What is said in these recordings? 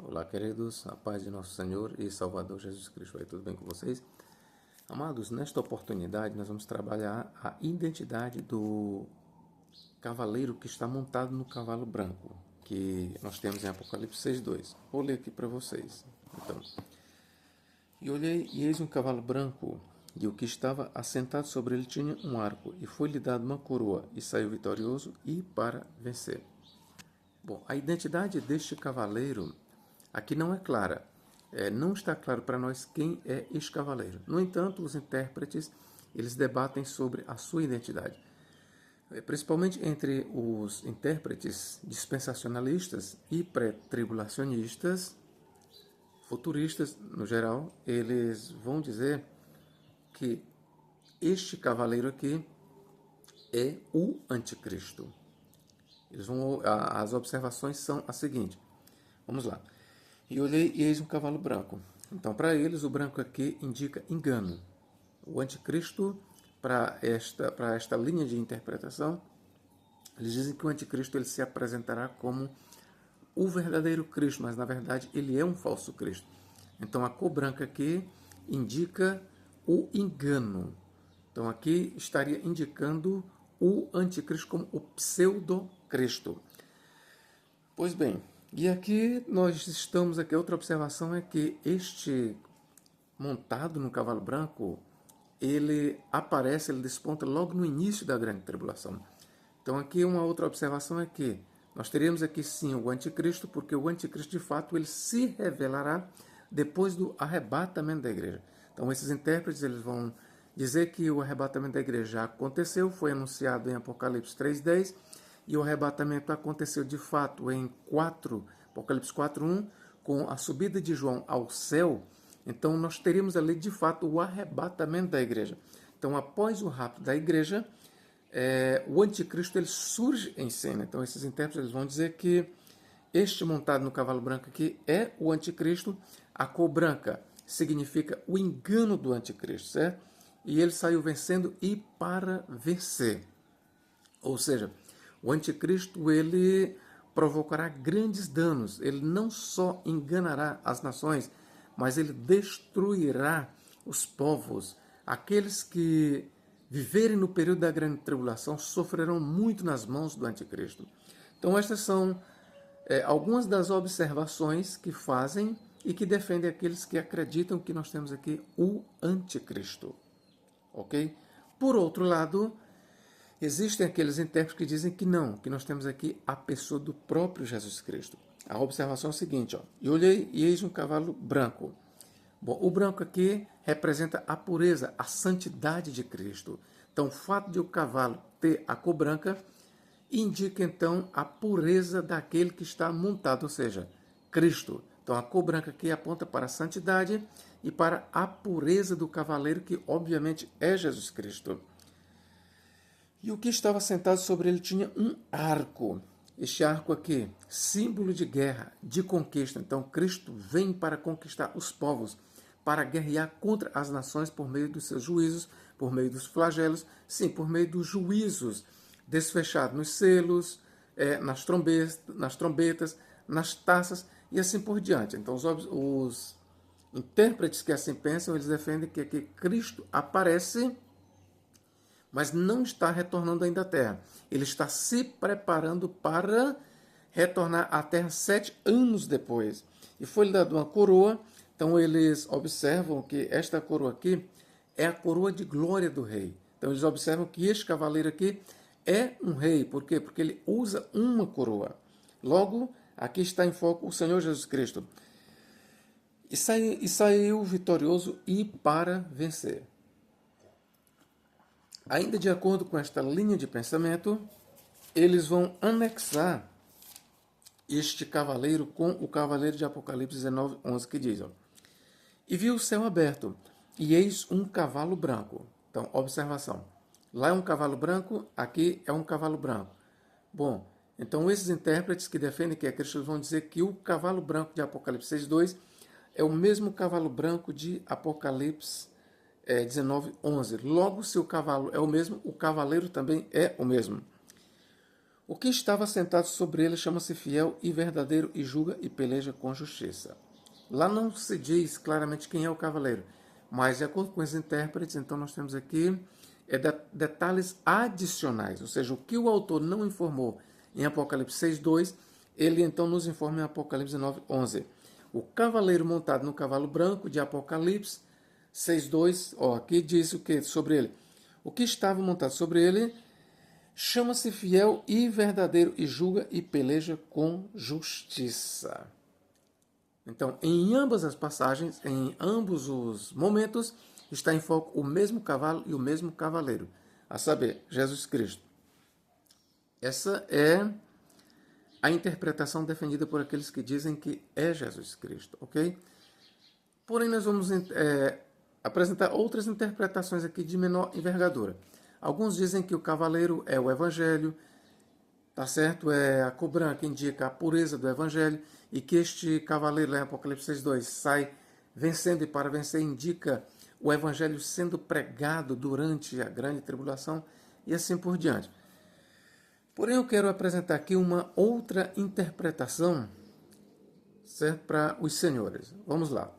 Olá, queridos, a paz de nosso Senhor e Salvador Jesus Cristo. Vai tudo bem com vocês? Amados, nesta oportunidade nós vamos trabalhar a identidade do cavaleiro que está montado no cavalo branco, que nós temos em Apocalipse 6:2. Vou ler aqui para vocês. Então, e olhei, e eis um cavalo branco, e o que estava assentado sobre ele tinha um arco, e foi-lhe dado uma coroa, e saiu vitorioso e para vencer. Bom, a identidade deste cavaleiro aqui não é clara. Não está claro para nós quem é este cavaleiro. No entanto, os intérpretes eles debatem sobre a sua identidade. Principalmente entre os intérpretes dispensacionalistas e pré-tribulacionistas, futuristas no geral, eles vão dizer que este cavaleiro aqui é o anticristo. As observações são as seguintes. Vamos lá. E olhei e eis um cavalo branco. Então, para eles, o branco aqui indica engano. O anticristo, para esta linha de interpretação, eles dizem que o anticristo ele se apresentará como o verdadeiro Cristo, mas na verdade ele é um falso Cristo. Então, a cor branca aqui indica o engano. Então, aqui estaria indicando o anticristo como o pseudo-cristo. Pois bem, e aqui nós estamos, aqui outra observação é que este montado no cavalo branco, ele aparece, ele desponta logo no início da grande tribulação. Então aqui uma outra observação é que nós teremos aqui sim o anticristo, porque o anticristo de fato ele se revelará depois do arrebatamento da igreja. Então esses intérpretes eles vão dizer que o arrebatamento da igreja já aconteceu, foi anunciado em Apocalipse 3:10, e o arrebatamento aconteceu de fato em Apocalipse 4:1, com a subida de João ao céu. Então nós teríamos ali de fato o arrebatamento da igreja. Então após o rapto da igreja, o anticristo ele surge em cena. Então esses intérpretes eles vão dizer que este montado no cavalo branco aqui é o anticristo. A cor branca significa o engano do anticristo, certo? E ele saiu vencendo e para vencer. Ou seja, o anticristo ele provocará grandes danos. Ele não só enganará as nações, mas ele destruirá os povos. Aqueles que viverem no período da grande tribulação sofrerão muito nas mãos do anticristo. Então estas são algumas das observações que fazem e que defendem aqueles que acreditam que nós temos aqui o anticristo. Ok? Por outro lado, existem aqueles intérpretes que dizem que não, que nós temos aqui a pessoa do próprio Jesus Cristo. A observação é a seguinte, ó, e olhei e eis um cavalo branco. Bom, o branco aqui representa a pureza, a santidade de Cristo. Então, o fato de o cavalo ter a cor branca indica, então, a pureza daquele que está montado, ou seja, Cristo. Então, a cor branca aqui aponta para a santidade e para a pureza do cavaleiro, que obviamente é Jesus Cristo. E o que estava sentado sobre ele tinha um arco. Este arco aqui, símbolo de guerra, de conquista. Então, Cristo vem para conquistar os povos, para guerrear contra as nações por meio dos seus juízos, por meio dos flagelos, sim, por meio dos juízos desfechados nos selos, nas trombetas, nas taças e assim por diante. Então, os intérpretes que assim pensam, eles defendem que aqui Cristo aparece, mas não está retornando ainda à terra. Ele está se preparando para retornar à terra 7 anos depois. E foi-lhe dado uma coroa. Então eles observam que esta coroa aqui é a coroa de glória do rei. Então eles observam que este cavaleiro aqui é um rei. Por quê? Porque ele usa uma coroa. Logo, aqui está em foco o Senhor Jesus Cristo. E saiu vitorioso e para vencer. Ainda de acordo com esta linha de pensamento, eles vão anexar este cavaleiro com o cavaleiro de Apocalipse 19:11, que diz, ó, e vi o céu aberto, e eis um cavalo branco. Então, observação. Lá é um cavalo branco, aqui é um cavalo branco. Bom, então esses intérpretes que defendem que é Cristo vão dizer que o cavalo branco de Apocalipse 6:2 é o mesmo cavalo branco de Apocalipse 19:11. Logo, se o cavalo é o mesmo, o cavaleiro também é o mesmo. O que estava sentado sobre ele chama-se fiel e verdadeiro e julga e peleja com justiça. Lá não se diz claramente quem é o cavaleiro, mas de acordo com os intérpretes, então nós temos aqui detalhes adicionais, ou seja, o que o autor não informou em Apocalipse 6:2, ele então nos informa em Apocalipse 9:11. O cavaleiro montado no cavalo branco de Apocalipse 6:2, aqui diz o que sobre ele? O que estava montado sobre ele chama-se fiel e verdadeiro e julga e peleja com justiça. Então, em ambas as passagens, em ambos os momentos, está em foco o mesmo cavalo e o mesmo cavaleiro, a saber, Jesus Cristo. Essa é a interpretação defendida por aqueles que dizem que é Jesus Cristo, ok? Porém, nós vamos apresentar outras interpretações aqui de menor envergadura. Alguns dizem que o cavaleiro é o Evangelho, tá certo? É a cor branca que indica a pureza do Evangelho, e que este cavaleiro lá em Apocalipse 6:2 sai vencendo, e para vencer indica o Evangelho sendo pregado durante a grande tribulação, e assim por diante. Porém, eu quero apresentar aqui uma outra interpretação, certo? Para os senhores. Vamos lá.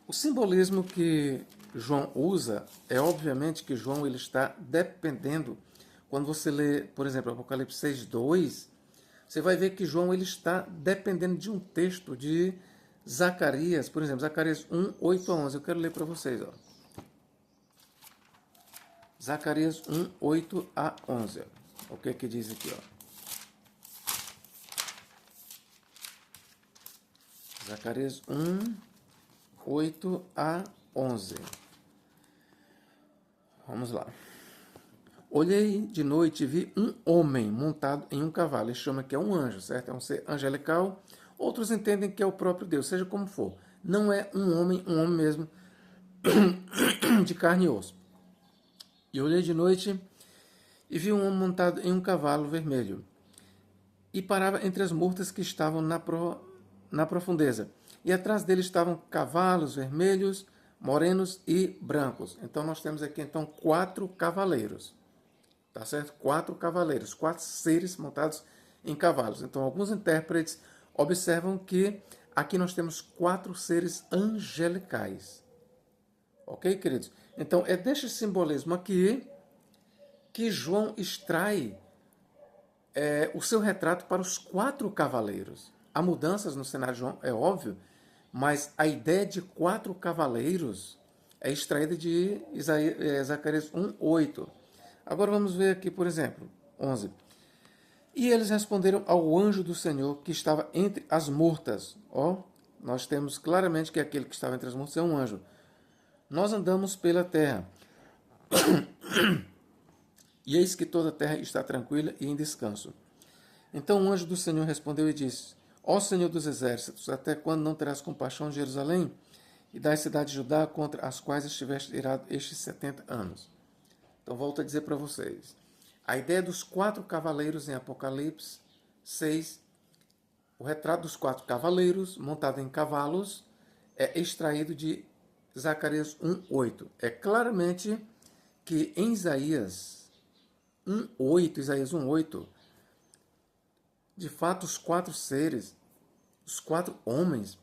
O simbolismo que João usa é obviamente que João ele está dependendo. Quando você lê, por exemplo, Apocalipse 6:2, você vai ver que João ele está dependendo de um texto de Zacarias, por exemplo, Zacarias 1:8-11. Eu quero ler para vocês. Zacarias 1:8-11. O que que diz aqui? Zacarias 1:8-11. Vamos lá. Olhei de noite e vi um homem montado em um cavalo. Ele chama que é um anjo, certo? É um ser angelical. Outros entendem que é o próprio Deus, seja como for. Não é um homem mesmo, de carne e osso. E olhei de noite e vi um homem montado em um cavalo vermelho. E parava entre as murtas que estavam na profundeza. E atrás dele estavam cavalos vermelhos, morenos e brancos. Então nós temos aqui então 4 cavaleiros. Tá certo? 4 cavaleiros, 4 seres montados em cavalos. Então alguns intérpretes observam que aqui nós temos 4 seres angelicais. Ok, queridos? Então é deste simbolismo aqui que João extrai o seu retrato para os 4 cavaleiros. Há mudanças no cenário de João, é óbvio, mas a ideia de 4 cavaleiros é extraída de Zacarias 1:8. Agora vamos ver aqui, por exemplo, 11. E eles responderam ao anjo do Senhor que estava entre as murtas. Nós temos claramente que aquele que estava entre as murtas é um anjo. Nós andamos pela terra. E eis que toda a terra está tranquila e em descanso. Então o anjo do Senhor respondeu e disse: Ó Senhor dos exércitos, até quando não terás compaixão de Jerusalém e das cidades de Judá, contra as quais estiveste irado estes 70 anos? Então volto a dizer para vocês. A ideia dos 4 cavaleiros em Apocalipse 6, o retrato dos 4 cavaleiros montado em cavalos, é extraído de Zacarias 1:8. É claramente que em Isaías 1:8, de fato os 4 seres, os 4 homens,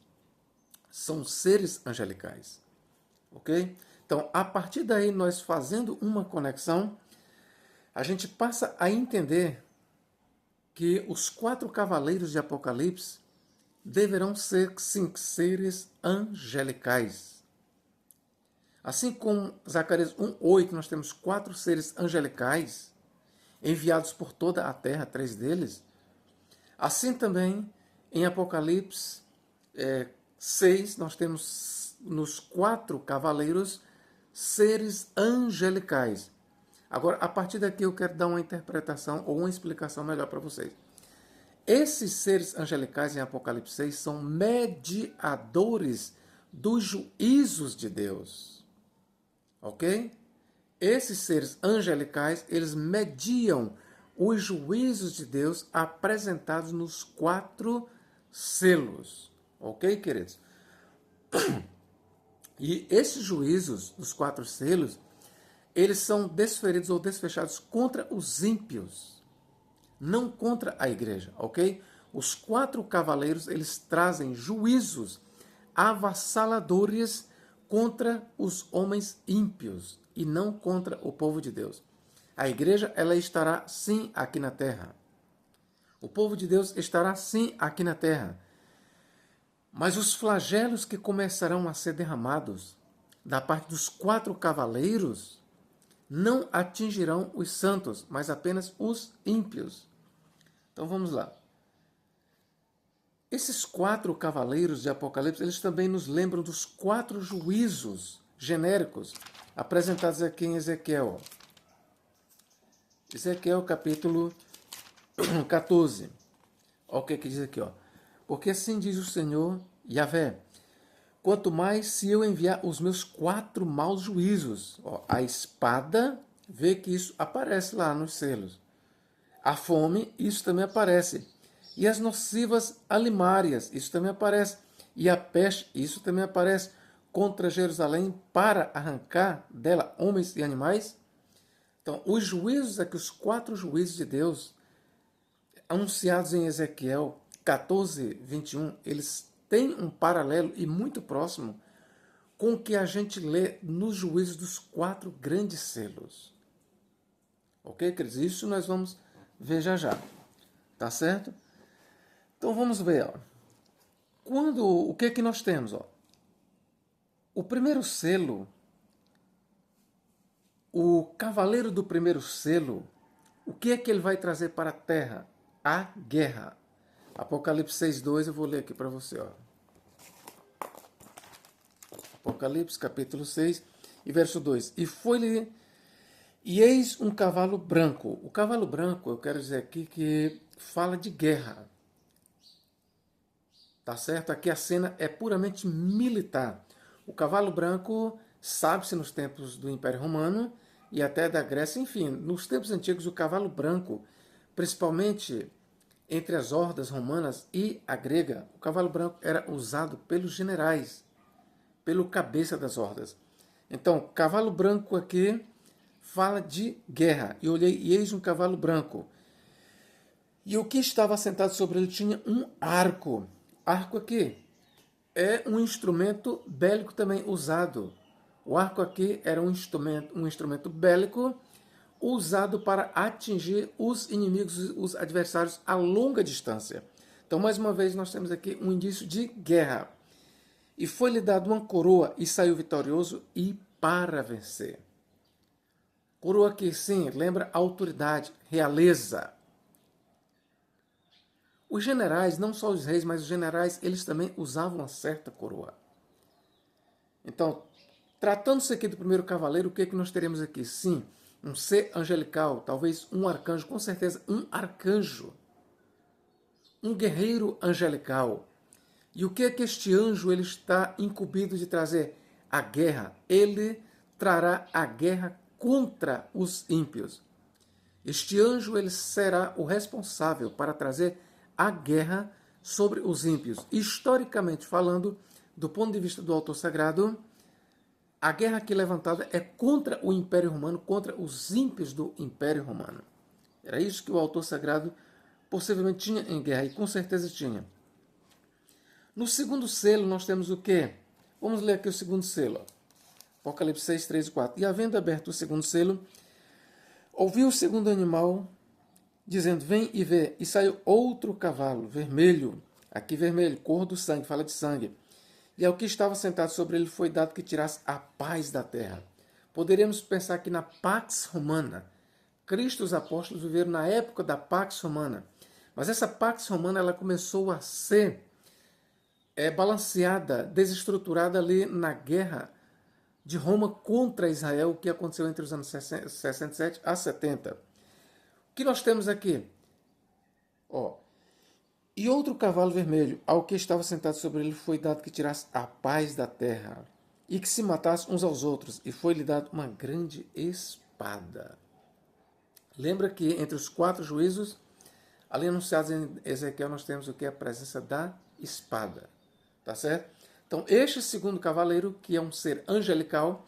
são seres angelicais. Ok? Então, a partir daí, nós fazendo uma conexão, a gente passa a entender que os 4 cavaleiros de Apocalipse deverão ser, sim, seres angelicais. Assim como Zacarias 1:8, nós temos 4 seres angelicais enviados por toda a terra, 3 deles. Assim também, em Apocalipse 6, nós temos nos 4 cavaleiros seres angelicais. Agora, a partir daqui eu quero dar uma interpretação ou uma explicação melhor para vocês. Esses seres angelicais em Apocalipse 6 são mediadores dos juízos de Deus. Ok? Esses seres angelicais, eles mediam os juízos de Deus apresentados nos 4 selos. Ok, queridos? E esses juízos dos 4 selos, eles são desferidos ou desfechados contra os ímpios. não contra a igreja, ok? Os 4 cavaleiros, eles trazem juízos avassaladores contra os homens ímpios e não contra o povo de Deus. A igreja, ela estará sim aqui na terra. O povo de Deus estará sim aqui na terra. Mas os flagelos que começarão a ser derramados da parte dos 4 cavaleiros não atingirão os santos, mas apenas os ímpios. Então vamos lá. Esses 4 cavaleiros de Apocalipse, eles também nos lembram dos 4 juízos genéricos apresentados aqui em Ezequiel. Ezequiel capítulo 14. Olha o que diz aqui, ó. Porque assim diz o Senhor Yahvé, quanto mais se eu enviar os meus 4 maus juízos, ó, a espada, vê que isso aparece lá nos selos. A fome, isso também aparece. E as nocivas alimárias, isso também aparece. E a peste, isso também aparece contra Jerusalém para arrancar dela homens e animais. Então, os juízos aqui, os 4 juízos de Deus, anunciados em Ezequiel 14, 21, eles têm um paralelo e muito próximo com o que a gente lê nos juízos dos 4 grandes selos. Ok, queridos? Isso nós vamos ver já já. Tá certo? Então vamos ver, ó. O que é que nós temos, ó? O primeiro selo, o cavaleiro do primeiro selo, o que é que ele vai trazer para a terra? A guerra. Apocalipse 6:2, eu vou ler aqui para você, ó. Apocalipse capítulo 6 e verso 2. E eis um cavalo branco. O cavalo branco, eu quero dizer aqui que fala de guerra. Tá certo? Aqui a cena é puramente militar. O cavalo branco, sabe-se nos tempos do Império Romano e até da Grécia, enfim, nos tempos antigos o cavalo branco, principalmente entre as hordas romanas e a grega, o cavalo branco era usado pelos generais, pelo cabeça das hordas. Então, cavalo branco aqui fala de guerra. E olhei, e eis um cavalo branco. E o que estava sentado sobre ele tinha um arco. Arco aqui é um instrumento bélico também usado. O arco aqui era um instrumento bélico usado para atingir os inimigos, os adversários a longa distância. Então, mais uma vez, nós temos aqui um indício de guerra. E foi-lhe dado uma coroa e saiu vitorioso e para vencer. Coroa aqui, sim, lembra autoridade, realeza. Os generais, não só os reis, mas os generais, eles também usavam uma certa coroa. Então, tratando-se aqui do primeiro cavaleiro, o que é que nós teremos aqui? Sim, um ser angelical, talvez um arcanjo, com certeza um arcanjo. Um guerreiro angelical. E o que é que este anjo ele está incumbido de trazer? A guerra. Ele trará a guerra contra os ímpios. Este anjo ele será o responsável para trazer a guerra sobre os ímpios. Historicamente falando, do ponto de vista do autor sagrado, a guerra aqui levantada é contra o Império Romano, contra os ímpios do Império Romano. Era isso que o autor sagrado possivelmente tinha em guerra, e com certeza tinha. No segundo selo nós temos o quê? Vamos ler aqui o segundo selo. Apocalipse 6, 3 e 4. E havendo aberto o segundo selo, ouvi o segundo animal dizendo, vem e vê. E saiu outro cavalo, vermelho. Aqui vermelho, cor do sangue, fala de sangue. E ao que estava sentado sobre ele foi dado que tirasse a paz da terra. Poderíamos pensar aqui na Pax Romana. Cristo e os apóstolos viveram na época da Pax Romana. Mas essa Pax Romana ela começou a ser balanceada, desestruturada ali na guerra de Roma contra Israel, que aconteceu entre os anos 67 a 70. O que nós temos aqui? Ó, e outro cavalo vermelho, ao que estava sentado sobre ele, foi dado que tirasse a paz da terra, e que se matasse uns aos outros, e foi-lhe dado uma grande espada. Lembra que entre os 4 juízos, ali anunciados em Ezequiel, nós temos o que? A presença da espada. Tá certo? Então, este segundo cavaleiro, que é um ser angelical,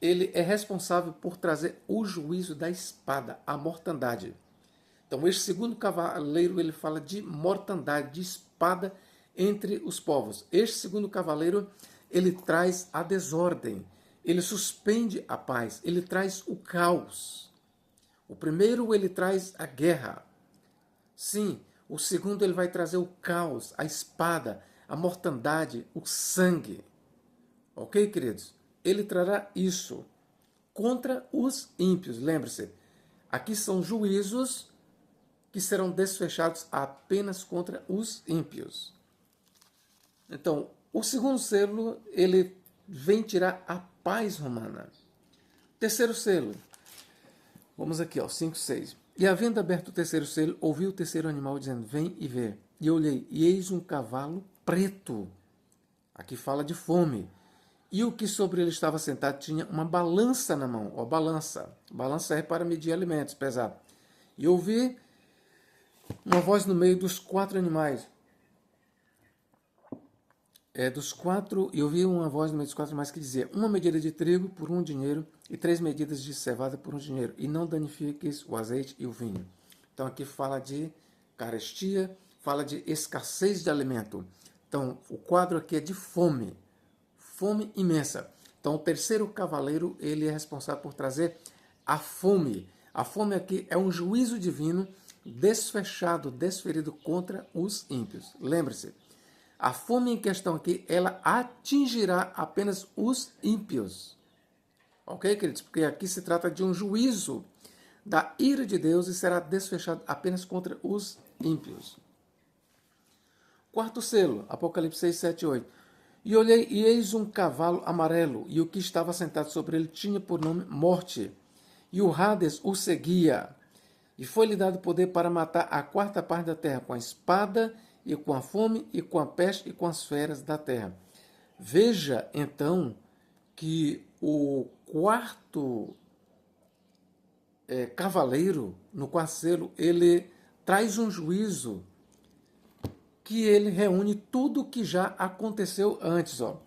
ele é responsável por trazer o juízo da espada, a mortandade. Então, este segundo cavaleiro, ele fala de mortandade, de espada entre os povos. Este segundo cavaleiro, ele traz a desordem, ele suspende a paz, ele traz o caos. O primeiro, ele traz a guerra. Sim, o segundo, ele vai trazer o caos, a espada, a mortandade, o sangue. Ok, queridos? Ele trará isso contra os ímpios. Lembre-se, aqui são juízos que serão desfechados apenas contra os ímpios. Então, o segundo selo, ele vem tirar a paz romana. Terceiro selo, vamos aqui, ó, 5, 6. E havendo aberto o terceiro selo, ouvi o terceiro animal dizendo, vem e vê. E eu olhei, e eis um cavalo preto. Aqui fala de fome. E o que sobre ele estava sentado tinha uma balança na mão. Ó, balança. Balança é para medir alimentos, pesar. E ouvi uma voz no meio dos quatro animais. Eu vi uma voz no meio dos quatro animais que dizia, uma medida de trigo por um dinheiro e 3 medidas de cevada por um dinheiro, e não danifiques o azeite e o vinho. Então aqui fala de carestia, fala de escassez de alimento. Então o quadro aqui é de fome, fome imensa. Então o terceiro cavaleiro, ele é responsável por trazer a fome. A fome aqui é um juízo divino desfechado, desferido contra os ímpios. Lembre-se, a fome em questão aqui, ela atingirá apenas os ímpios. Ok, queridos? Porque aqui se trata de um juízo da ira de Deus e será desfechado apenas contra os ímpios. Quarto selo, Apocalipse 6, 7 e 8. E olhei, e eis um cavalo amarelo, e o que estava sentado sobre ele tinha por nome Morte. E o Hades o seguia. E foi-lhe dado poder para matar a quarta parte da terra com a espada, e com a fome, e com a peste, e com as feras da terra. Veja, então, que o quarto cavaleiro, no quarto selo, ele traz um juízo que ele reúne tudo o que já aconteceu antes. Ó.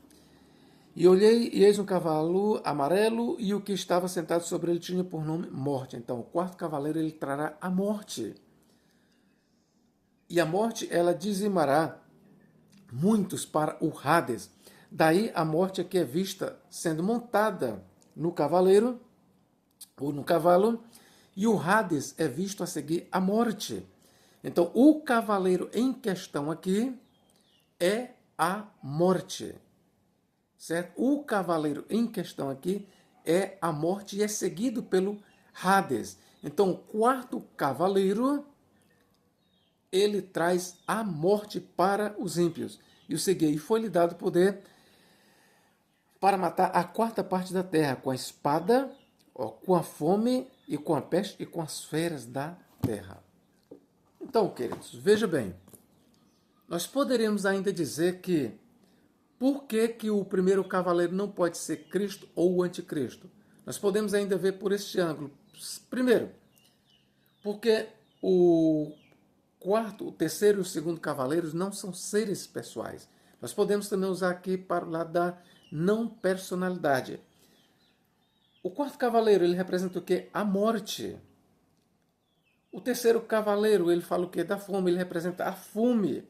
E olhei, e eis um cavalo amarelo, e o que estava sentado sobre ele tinha por nome Morte. Então, o quarto cavaleiro, ele trará a morte. E a morte, ela dizimará muitos para o Hades. Daí a morte aqui é vista sendo montada no cavaleiro, ou no cavalo, e o Hades é visto a seguir a morte. Então, o cavaleiro em questão aqui é a morte. Certo? O cavaleiro em questão aqui é a morte e é seguido pelo Hades. Então, o quarto cavaleiro, ele traz a morte para os ímpios. E o seguinte, foi-lhe dado poder para matar a quarta parte da terra com a espada, ó, com a fome e com a peste e com as feras da terra. Então, queridos, veja bem, nós poderíamos ainda dizer que por que o primeiro cavaleiro não pode ser Cristo ou o anticristo? Nós podemos ainda ver por este ângulo. Primeiro, porque o quarto, o terceiro e o segundo cavaleiros não são seres pessoais. Nós podemos também usar aqui para o lado da não personalidade. O quarto cavaleiro, ele representa o quê? A morte. O terceiro cavaleiro, ele fala o quê? Da fome, ele representa a fome.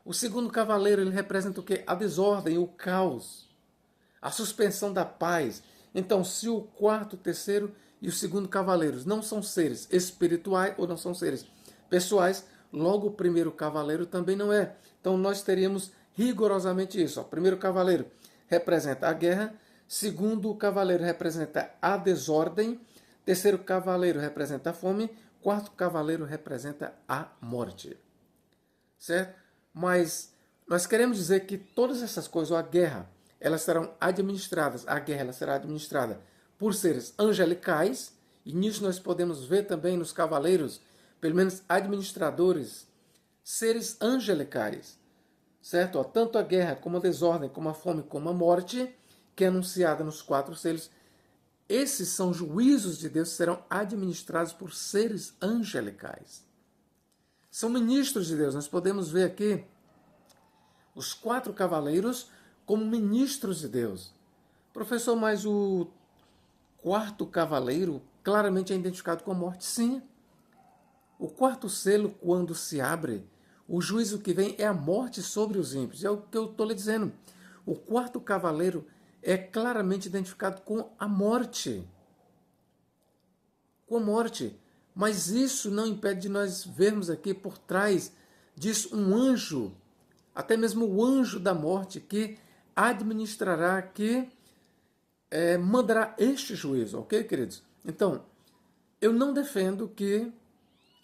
O segundo cavaleiro, ele representa o quê? A desordem, o caos, a suspensão da paz. Então, se o quarto, o terceiro e o segundo cavaleiros não são seres espirituais ou não são seres pessoais, logo o primeiro cavaleiro também não é. Então, nós teríamos rigorosamente isso. O primeiro cavaleiro representa a guerra, segundo cavaleiro representa a desordem, terceiro cavaleiro representa a fome, quarto cavaleiro representa a morte. Certo? Mas nós queremos dizer que todas essas coisas, ou a guerra, elas serão administradas, a guerra ela será administrada por seres angelicais, e nisso nós podemos ver também nos cavaleiros, pelo menos administradores, seres angelicais, certo? Ó, tanto a guerra, como a desordem, como a fome, como a morte, que é anunciada nos 4 selos, esses são juízos de Deus que serão administrados por seres angelicais. São ministros de Deus. Nós podemos ver aqui os 4 cavaleiros como ministros de Deus. Professor, mas o quarto cavaleiro claramente é identificado com a morte? Sim. O quarto selo, quando se abre, o juízo que vem é a morte sobre os ímpios. É o que eu estou lhe dizendo. O quarto cavaleiro é claramente identificado com a morte. Com a morte. Mas isso não impede de nós vermos aqui por trás disso um anjo, até mesmo o anjo da morte, que administrará, que mandará este juízo, ok, queridos? Então, eu não defendo que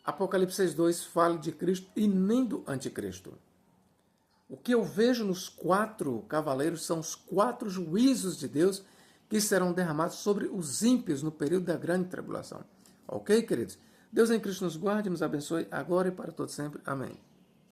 Apocalipse 6:2 fale de Cristo e nem do anticristo. O que eu vejo nos 4 cavaleiros são os 4 juízos de Deus que serão derramados sobre os ímpios no período da grande tribulação. Ok, queridos? Deus em Cristo nos guarde e nos abençoe agora e para todo sempre. Amém.